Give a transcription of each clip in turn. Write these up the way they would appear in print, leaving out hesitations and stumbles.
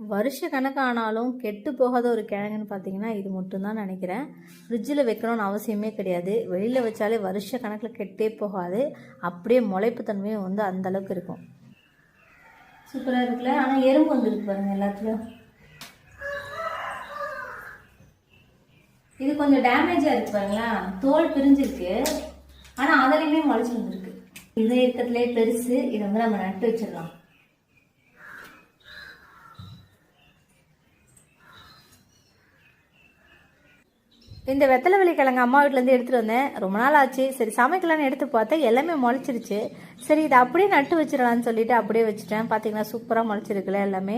வருஷ கணக்கானாலும் கெட்டு போகாத ஒரு கிழங்குன்னு பார்த்தீங்கன்னா இது மட்டும்தான் நினைக்கிறேன். ஃப்ரிட்ஜில் வைக்கணும்னு அவசியமே கிடையாது. வெளியில் வச்சாலே வருஷ கணக்கில் கெட்டே போகாது. அப்படியே முளைப்பு தன்மையும் வந்து அந்தளவுக்கு இருக்கும். சூப்பராக இருக்குல்ல. ஆனால் எறும்பு வந்துருக்கு பாருங்கள் எல்லாத்துலேயும். இது கொஞ்சம் டேமேஜாக இருக்குது பாருங்களா. தோல் பிரிஞ்சிருக்கு. ஆனால் அதிலையுமே முளைச்சி வந்துருக்கு. இது இருக்கிறதுலே பெருசு. இதை வந்து நம்ம நட்டு வச்சிடலாம். இந்த வெத்தலை கிழங்கு அம்மா வீட்டிலேருந்து எடுத்துகிட்டு வந்தேன். ரொம்ப நாள் ஆச்சு. சரி சமைக்கலான்னு எடுத்து பார்த்தேன். எல்லாமே முளைச்சிருச்சு. சரி இதை அப்படியே நட்டு வச்சிடலான்னு சொல்லிட்டு அப்படியே வச்சுட்டேன். பார்த்தீங்கன்னா சூப்பராக முளைச்சிருக்குல்ல எல்லாமே.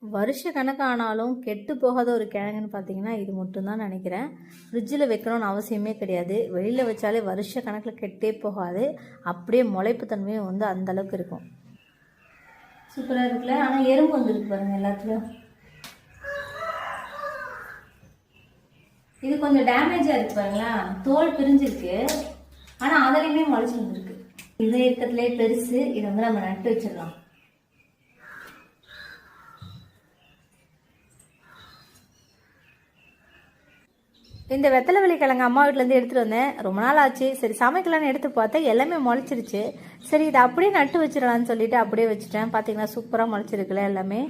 வருஷ கணக்கானாலும் கெட்டு போகாத ஒரு கிழங்குன்னு பார்த்தீங்கன்னா இது மட்டும்தான் நினைக்கிறேன். ஃப்ரிட்ஜில் வைக்கணும்னு அவசியமே கிடையாது. வெளியில் வச்சாலே வருஷ கணக்கில் கெட்டே போகாது. அப்படியே முளைப்பு தன்மையும் வந்து அந்தளவுக்கு இருக்கும். சூப்பராக இருக்குல்ல. ஆனால் எறும்பு வந்துருக்கு பாருங்கள் எல்லாத்துலேயும். இது கொஞ்சம் டேமேஜாக இருக்குது பாருங்களா. தோல் பிரிஞ்சிருக்கு. ஆனால் அதிலையுமே முளைச்சி வந்துருக்கு. இது இருக்கிறதுலே பெருசு. இதை வந்து நம்ம நட்டு வச்சிடலாம். இந்த வெத்தலை கிழங்கு அம்மா வீட்டிலேருந்து எடுத்துகிட்டு வந்தேன். ரொம்ப நாள் ஆச்சு. சரி சமைக்கலான்னு எடுத்து பார்த்தேன். எல்லாமே முளைச்சிருச்சு. சரி இதை அப்படியே நட்டு வச்சிடலான்னு சொல்லிட்டு அப்படியே வச்சுட்டேன். பார்த்தீங்கன்னா சூப்பராக முளைச்சிருக்குல்ல எல்லாமே.